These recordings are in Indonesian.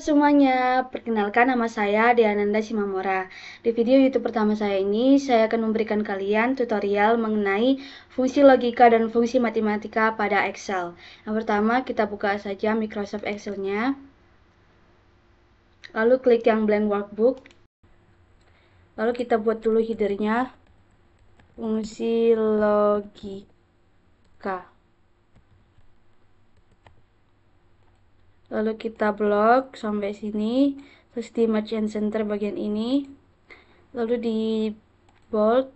Semuanya, perkenalkan nama saya Diananda Simamora. Di video YouTube pertama saya ini, saya akan memberikan kalian tutorial mengenai fungsi logika dan fungsi matematika pada Excel. Yang pertama, kita buka saja Microsoft Excel-nya. Lalu klik yang blank workbook. Lalu kita buat dulu header-nya, fungsi logika. Lalu kita blok sampai sini, terus di Merge and Center bagian ini. Lalu di bold,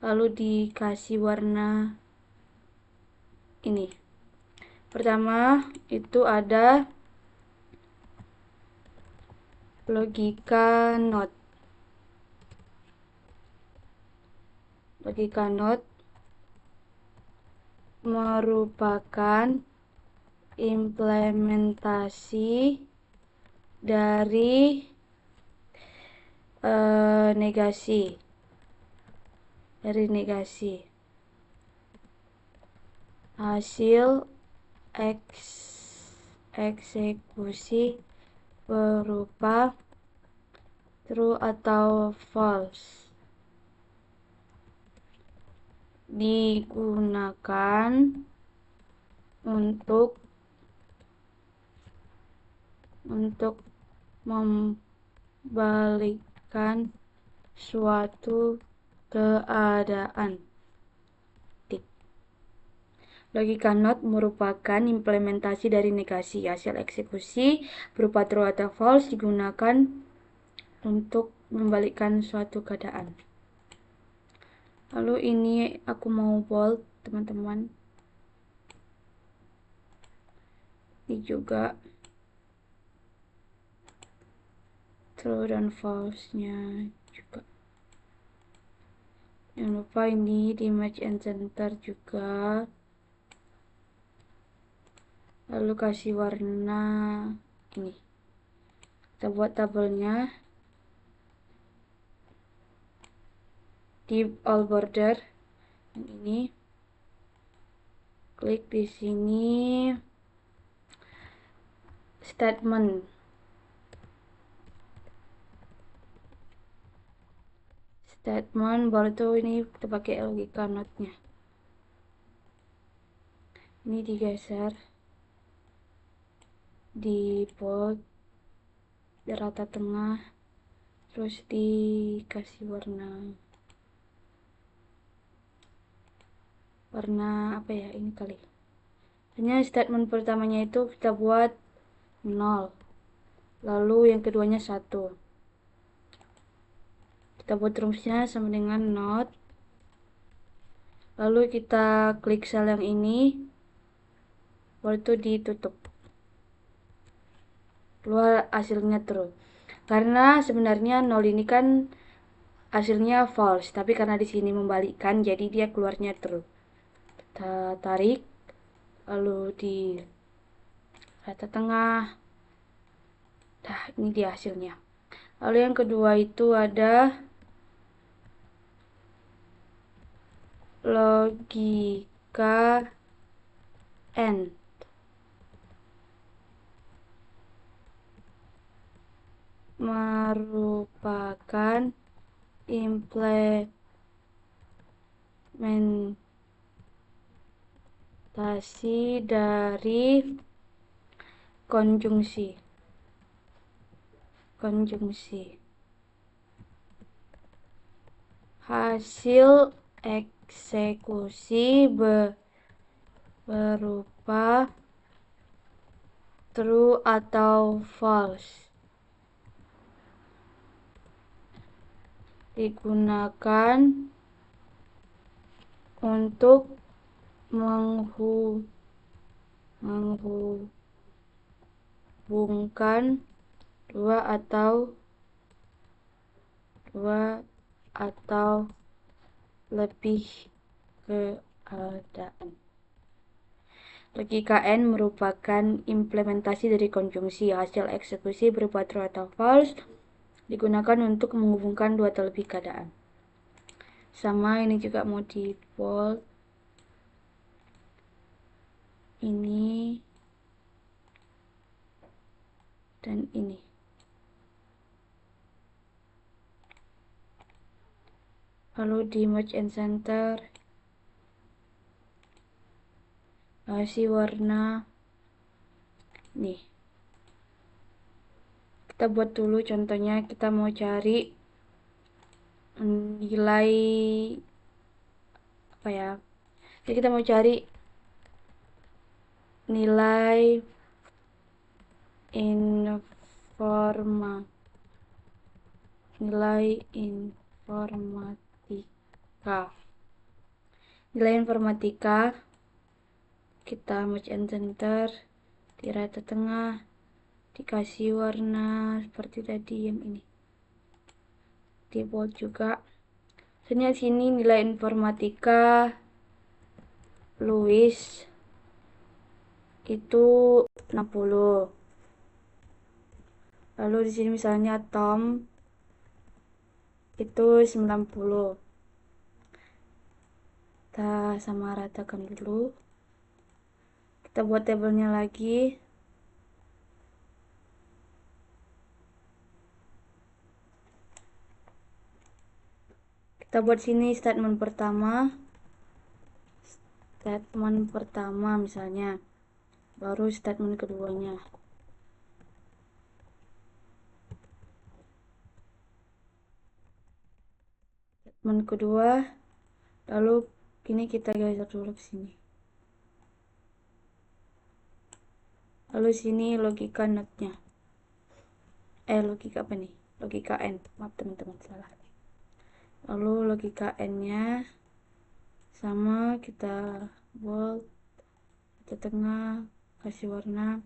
lalu dikasih warna ini. Pertama itu ada logika not. Logika not merupakan implementasi dari negasi hasil eksekusi berupa true atau false digunakan untuk membalikkan suatu keadaan. Logika not merupakan implementasi dari negasi hasil eksekusi berupa true atau false digunakan untuk membalikkan suatu keadaan. Lalu ini aku mau bold, teman-teman. Ini juga true dan false-nya juga. Jangan lupa ini di Merge and Center juga. Lalu kasih warna ini. Kita buat tabelnya di all border. Yang ini. Klik di sini statement. Baru tuh ini kita pakai logika not-nya. Ini digeser, di bold, di rata tengah, terus dikasih warna apa ya, ini kali. Hanya statement pertamanya itu kita buat 0, lalu yang keduanya 1. Kita buat rumusnya sama dengan not, lalu kita klik sel yang ini, baru itu ditutup, keluar hasilnya true. Karena sebenarnya 0 ini kan hasilnya false, tapi karena di sini membalikkan jadi dia keluarnya true. Kita tarik, lalu di rata tengah. Nah, ini dia hasilnya. Lalu yang kedua itu ada logika and. Merupakan implementasi dari konjungsi. Hasil eksekusi berupa true atau false digunakan untuk menghubungkan dua atau lebih keadaan. Logika and merupakan implementasi dari konjungsi hasil eksekusi berupa true atau false digunakan untuk menghubungkan dua atau lebih keadaan. Sama ini juga mau di bold. Ini dan ini. Lalu di merge and center kasih warna nih. Kita buat dulu contohnya, kita mau cari nilai apa ya, jadi kita mau cari nilai informatika. Kita merge and center di rata tengah, dikasih warna seperti tadi yang ini, di bold juga. Sebenarnya sini nilai informatika Louis itu 60. Lalu di sini misalnya Tom itu 90. Kita sama ratakan dulu. Kita buat tabelnya lagi. Kita buat sini statement pertama misalnya, baru statement keduanya. Statement kedua, lalu ini kita geser dulu ke sini. Lalu sini logika notnya. Logika apa nih? Logika N. Maaf teman-teman, salah. Lalu logika N-nya sama, kita bold, kita tengah, kasih warna.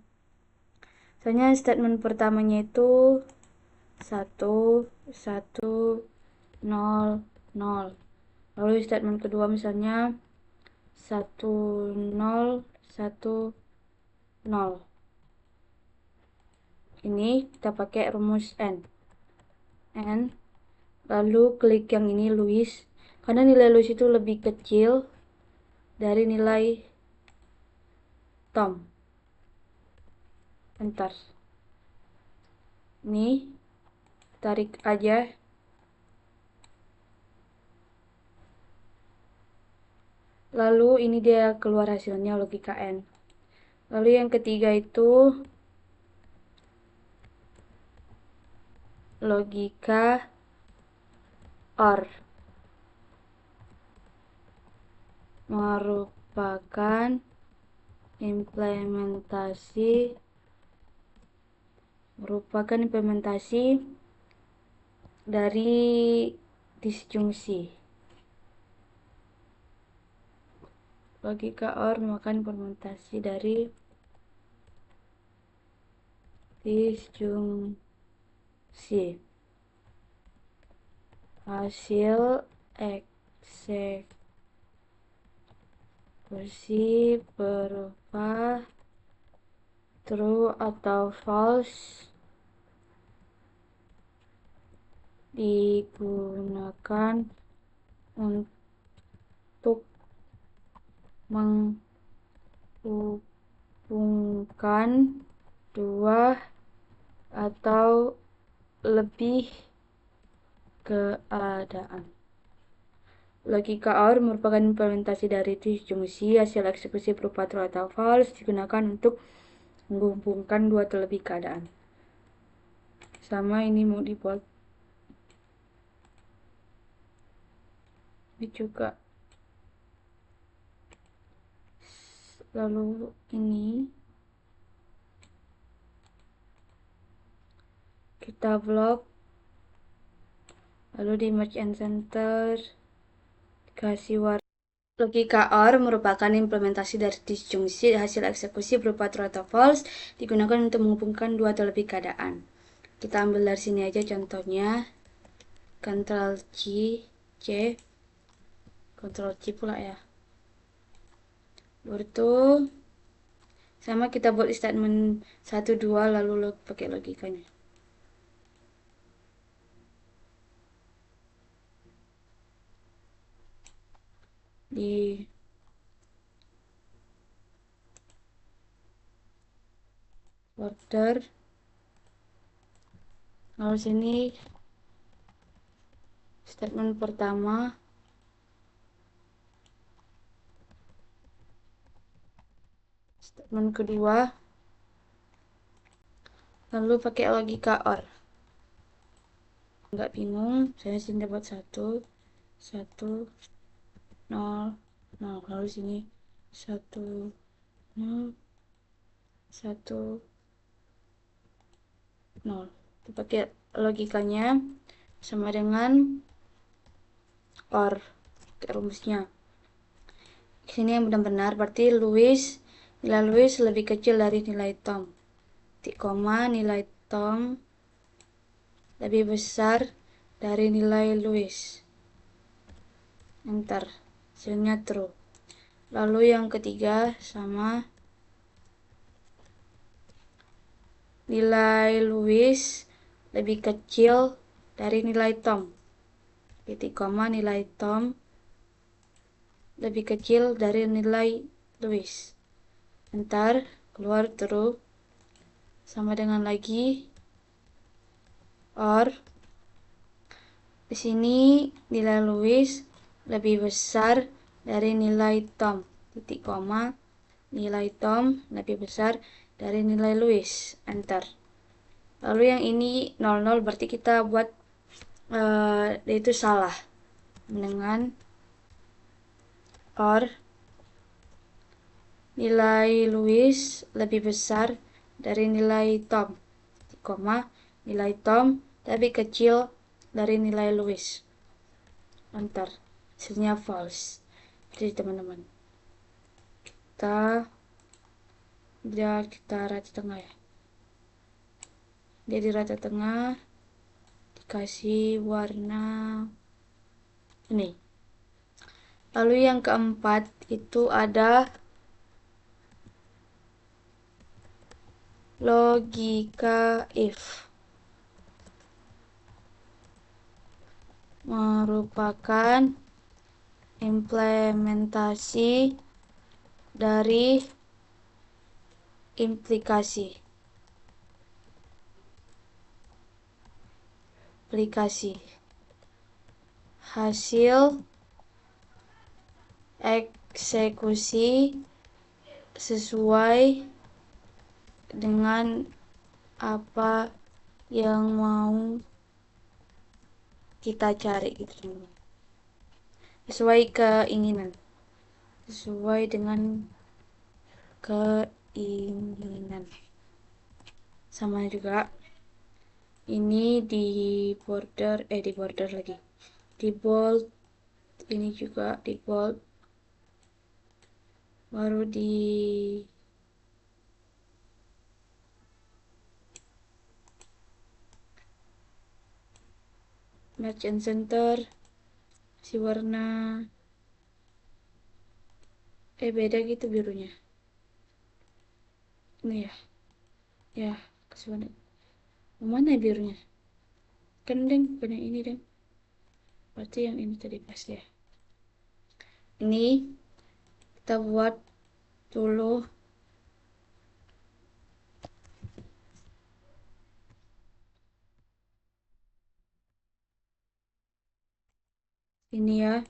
Misalnya statement pertamanya itu 1, 1, 0, 0. Lalu statement kedua misalnya 1, 0, 1, 0. Ini kita pakai rumus N. Lalu klik yang ini Louis, karena nilai Louis itu lebih kecil dari nilai Tom. Bentar. Ini tarik aja. Lalu ini dia keluar hasilnya logika N. Lalu yang ketiga itu logika OR, merupakan implementasi dari disjungsi. Logika OR merupakan implementasi dari disjungsi. Hasil eksekusi berupa true atau false digunakan untuk menghubungkan dua atau lebih keadaan. Logika OR merupakan implementasi dari disjungsi. Hasil eksekusi berupa true atau false digunakan untuk menghubungkan dua atau lebih keadaan. Sama ini mau di bold. Ini juga. Lalu ini kita blok. Lalu di merge and center kasih warna. Logika OR merupakan implementasi dari disjungsi. Hasil eksekusi berupa true atau false digunakan untuk menghubungkan dua atau lebih keadaan. Kita ambil dari sini aja contohnya. Ctrl C, Ctrl C pula ya. Baru itu sama kita buat statement 1, 2 lalu pakai logikanya. Di order Lalu sini statement pertama, statement kedua, lalu pakai logika OR. Nggak bingung, saya sini dapat 1, 1, 0, 0. Lalu sini 1, 0, 1, 0. Pakai logikanya sama dengan OR, kayak rumusnya. Sini yang benar-benar berarti nilai Louis lebih kecil dari nilai Tom. Titik koma, nilai Tom lebih besar dari nilai Louis. Enter. Hasilnya true. Lalu yang ketiga sama, nilai Louis lebih kecil dari nilai Tom. Titik koma, nilai Tom lebih kecil dari nilai Louis. Enter. Keluar true. Sama dengan lagi OR. Di sini nilai Louis lebih besar dari nilai Tom. Titik koma, nilai Tom lebih besar dari nilai Louis. Enter. Lalu yang ini 00 berarti kita buat itu salah. Dengan OR nilai Louis lebih besar dari nilai Tom. Titik koma, nilai Tom lebih kecil dari nilai Louis. Enter. Hasilnya false. Jadi teman-teman, kita rata tengah ya. Jadi rata tengah dikasih warna ini. Lalu yang keempat itu ada logika if, merupakan implementasi dari implikasi. Hasil eksekusi sesuai dengan apa yang mau kita cari gitu. Sesuai keinginan. Sesuai dengan keinginan. Sama juga ini di border lagi. Di bold, ini juga di bold. Baru di merchant center si warna beda gitu birunya. Ini ya kesulitan. Mana birunya? Kan deng, bukan yang ini deng. Berarti yang ini tadi pas ya. Ini kita buat dulu ini ya.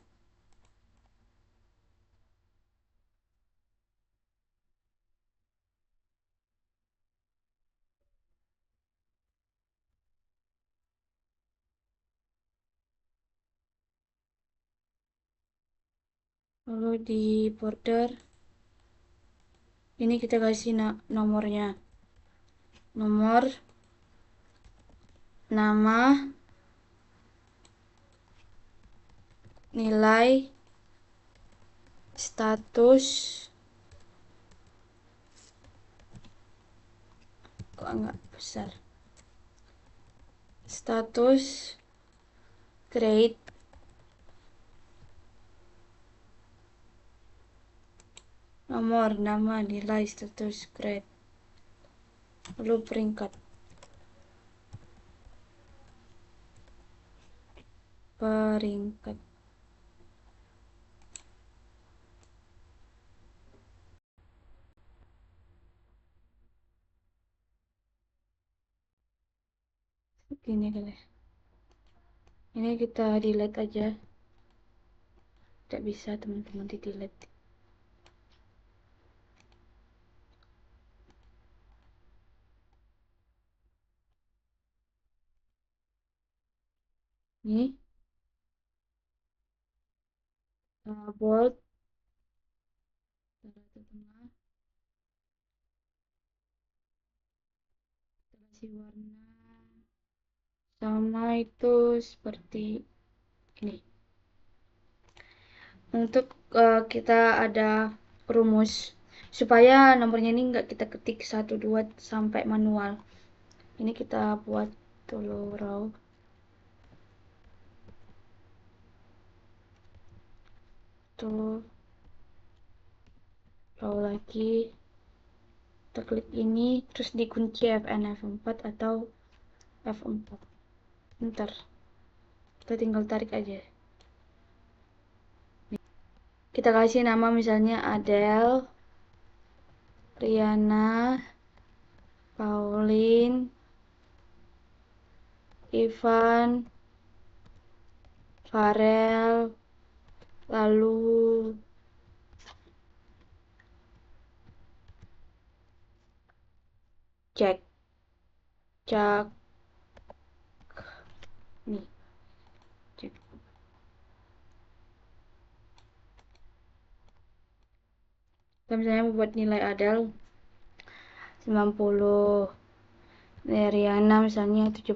Lalu di border ini kita kasih nomornya. Nomor, nama, nilai, status, kok enggak besar, status, grade, nomor, nama, nilai, status, grade, lalu peringkat. Gini kali. Ini kita delete aja. Tidak bisa teman-teman di delete. Ini bold, taruh ke tengah, kasih warna sama itu seperti ini. Untuk kita ada rumus supaya nomornya ini nggak kita ketik 1 2 sampai manual. Ini kita buat dulu row. Tuh, row lagi. Kita klik ini terus dikunci Fn F4 atau F4. Ntar kita tinggal tarik aja. Kita kasih nama misalnya Adele, Riana, Pauline, Ivan, Farel, lalu Jack, Jack, nih, Jack. Kita misalnya membuat nilai Adele 90, nilai Riana misalnya 70,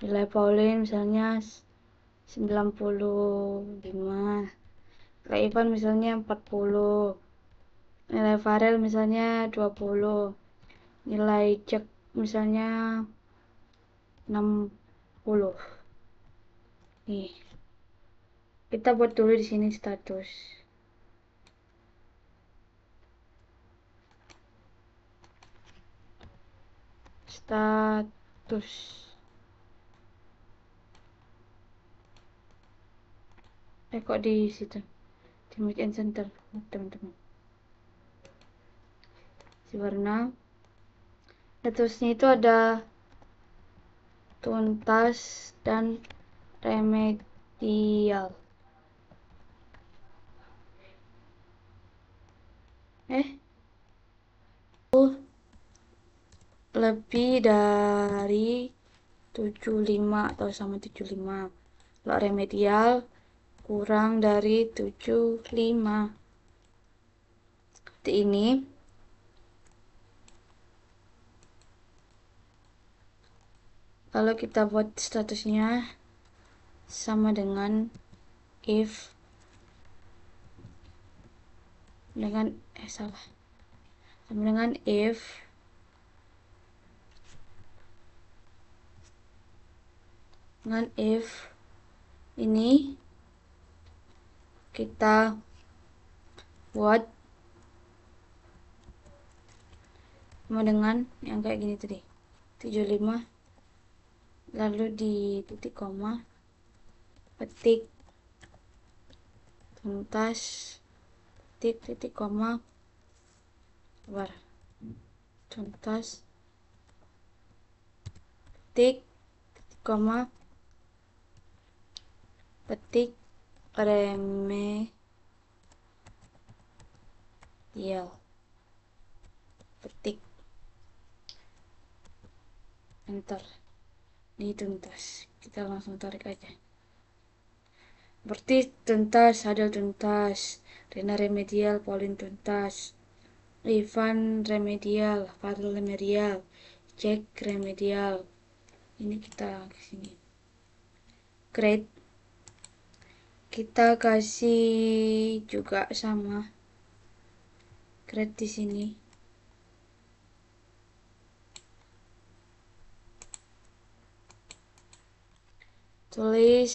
nilai Pauline misalnya 95, nilai Ivan misalnya 40, nilai Farel misalnya 20, nilai Jack misalnya 60. Nih, kita buat dulu di sini status. Status. Kok di situ? Di make and center, teman-teman. Si warna. Statusnya itu ada tuntas dan remedial. Lebih dari 75 atau sama 75. Kalau remedial kurang dari 75. Seperti ini. Lalu kita buat statusnya sama dengan if dengan sama dengan if ini kita buat sama dengan yang kayak gini tadi 75, lalu di titik koma petik tuntas titik koma tuntas petik koma petik remedial petik enter. Ini tuntas, kita langsung tarik aja. Berarti tuntas, Adel tuntas, Rena remedial, Pauline tuntas, Ivan remedial, Fadl remedial, Jack remedial. Ini kita kesini. Grade kita kasih juga sama grade di sini. Tulis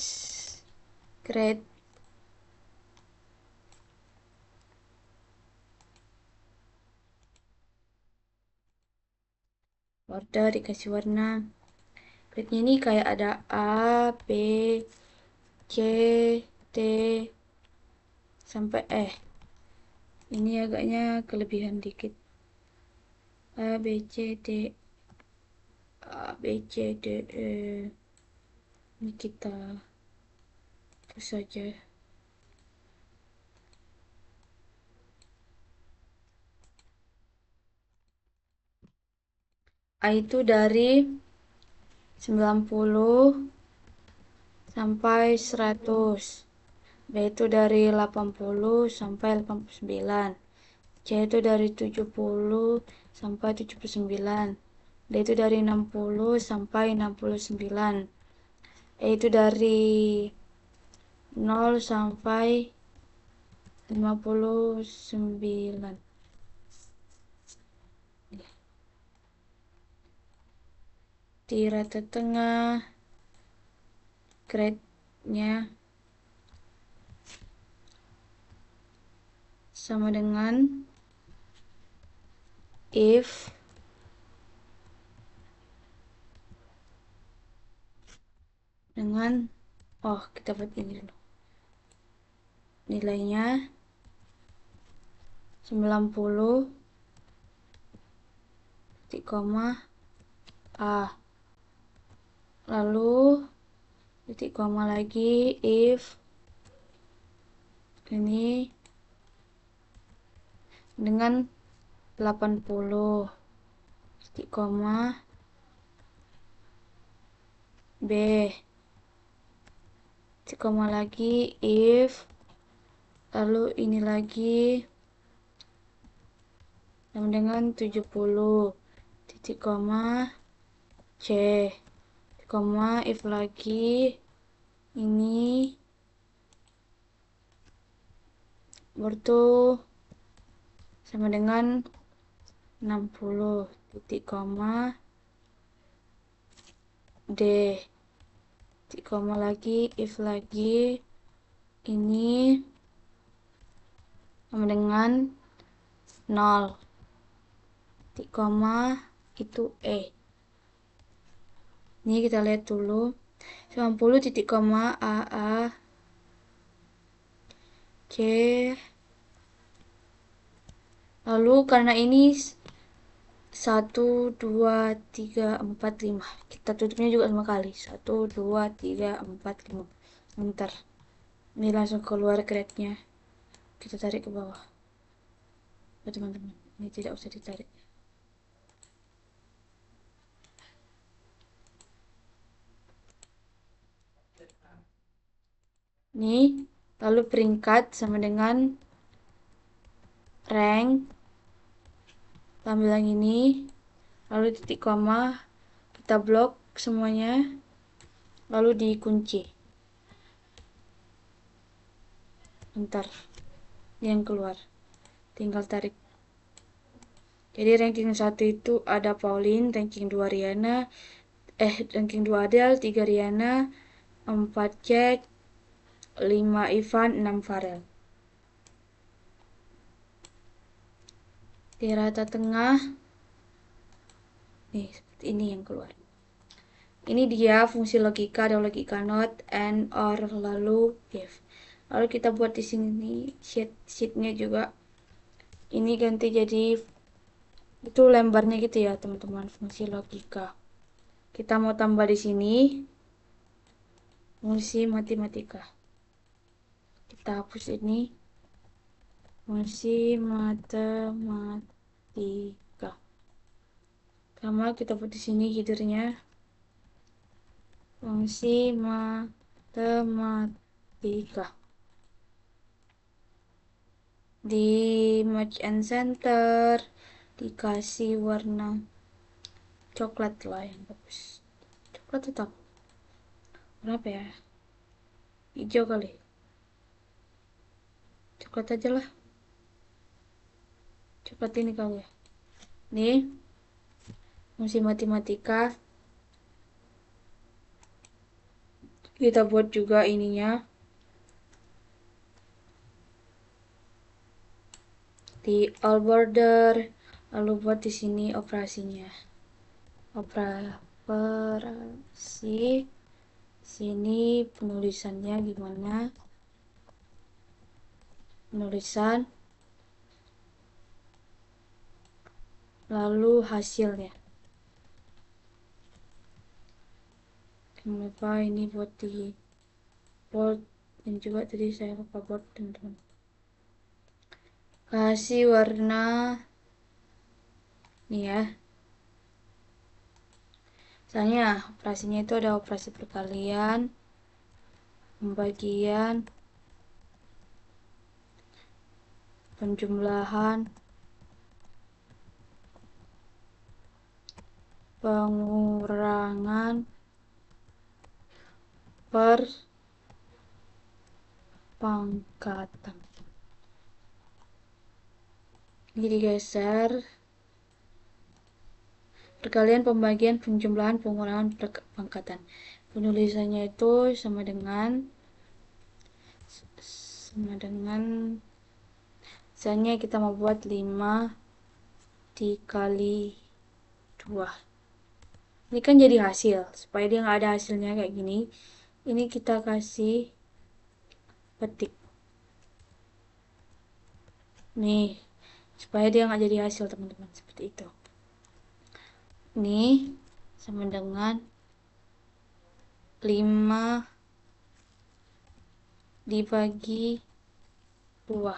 grade border dikasih warna. Grade ini kayak ada A, B, C, D sampai E. Ini agaknya kelebihan dikit. A, B, C, D, A, B, C, D, E. Ini kita terus saja. A itu dari 90 sampai 100. B itu dari 80 sampai 89. C itu dari 70 sampai 79. D itu dari 60 sampai 69. E itu dari 0 sampai 59. Di rata tengah grade-nya sama dengan if dengan kita buat ini dulu. Nilainya 90 titik koma A, lalu titik koma lagi if ini dengan 80 titik koma B, titik koma lagi if, lalu ini lagi sama dengan 70 titik koma C, titik koma if lagi ini bertu sama dengan 60 titik koma D, titik koma lagi if lagi ini sama dengan 0 titik koma itu E. Ini kita lihat dulu 90 titik koma A C, lalu karena ini 1 2 3 4 5 kita tutupnya juga 5 kali 1 2 3 4 5. Bentar, ini langsung keluar grade-nya, kita tarik ke bawah teman-teman, ini tidak usah ditarik. Ini lalu peringkat sama dengan rank, ambil yang ini, lalu titik koma, kita blok semuanya, lalu dikunci. Bentar, yang keluar, tinggal tarik. Jadi ranking 1 itu ada Pauline, ranking 2 Riana, ranking 2 Adele, 3 Riana, 4 Jack, 5 Ivan, 6 Farel. Di rata tengah, nih seperti ini yang keluar. Ini dia fungsi logika, ada logika not, and, or, lalu if. Lalu kita buat di sini sheetnya juga. Ini ganti jadi itu lembarnya gitu ya teman-teman, fungsi logika. Kita mau tambah di sini fungsi matematika. Kita hapus ini fungsi matematika. Sama kita buat di sini headernya fungsi matematika. Di match and center dikasih warna coklat lah yang bagus. Coklat tetap berapa ya, hijau kali, coklat aja lah, coklat ini kali ya. Nih fungsi matematika kita buat juga ininya di all border, lalu buat di sini operasinya, operasi sini penulisannya gimana, penulisan, lalu hasilnya. Jangan lupa ini buat di bold, dan juga tadi saya lupa bold teman-teman. Kasih warna nih ya. Misalnya operasinya itu ada operasi perkalian, pembagian, penjumlahan, pengurangan, pangkatan. Ini digeser. Perkalian, pembagian, penjumlahan, pengurangan, pangkatan. Penulisannya itu sama dengan misalnya kita mau buat 5 dikali 2. Ini kan jadi hasil. Supaya dia nggak ada hasilnya kayak gini, ini kita kasih petik. Nih, supaya dia nggak jadi hasil teman-teman, seperti itu. Nih sama dengan 5 dibagi 2.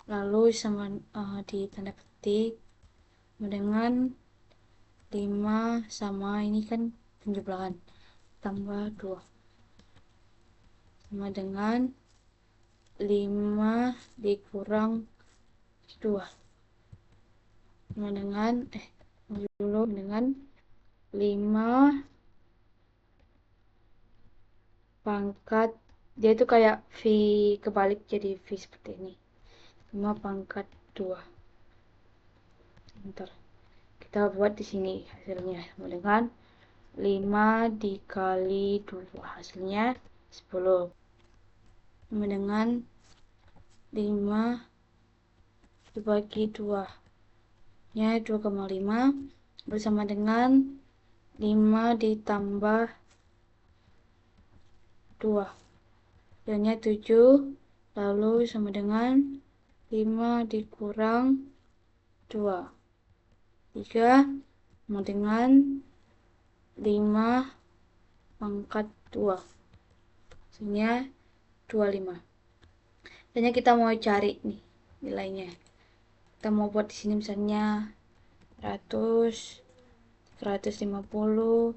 Lalu sama di tanda petik sama dengan 5 sama ini kan penjumlahan tambah 2 sama dengan 5 dikurang 2 sama dengan dulu dengan 5 pangkat, dia itu kayak V kebalik jadi V seperti ini, 5 pangkat 2. Bentar, kita buat di sini hasilnya sama dengan 5 dikali 2, hasilnya 10 sama dengan 5 dibagi 2 nya 2,5 bersama dengan 5 ditambah 2 hasilnya 7, lalu sama dengan 5 dikurang 2 3 sama dengan 5 pangkat 2, hasilnya 25. Misalnya kita mau cari nih nilainya, kita mau buat di sini misalnya 100, 150,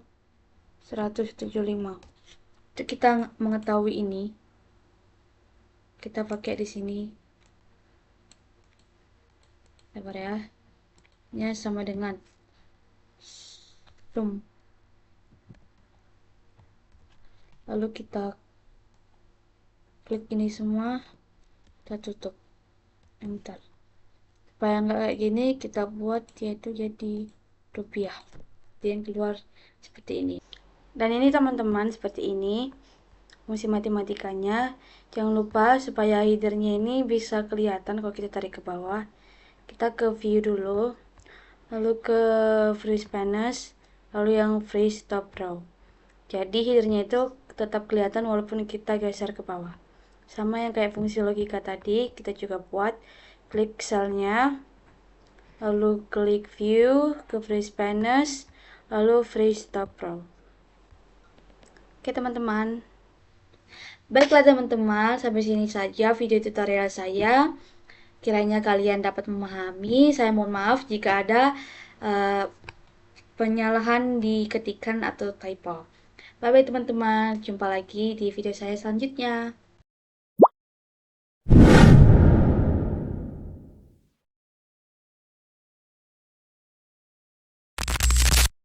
175. Untuk kita mengetahui ini, kita pakai di sini. Sabar ya. Ini sama dengan sum. Lalu kita klik ini semua, kita tutup. Enter. Supaya nggak kayak gini, kita buat yaitu jadi rupiah. Dia yang keluar seperti ini. Dan ini teman-teman seperti ini fungsi matematikanya. Jangan lupa supaya headernya ini bisa kelihatan kalau kita tarik ke bawah, kita ke view dulu, lalu ke freeze panes, lalu yang freeze top row. Jadi headernya itu tetap kelihatan walaupun kita geser ke bawah. Sama yang kayak fungsi logika tadi, kita juga buat klik selnya, lalu klik view, ke freeze panes, lalu freeze top row. Oke teman-teman, baiklah teman-teman, sampai sini saja video tutorial saya. Kiranya kalian dapat memahami. Saya mohon maaf jika ada penyalahan di ketikan atau typo. Bye bye teman-teman, jumpa lagi di video saya selanjutnya.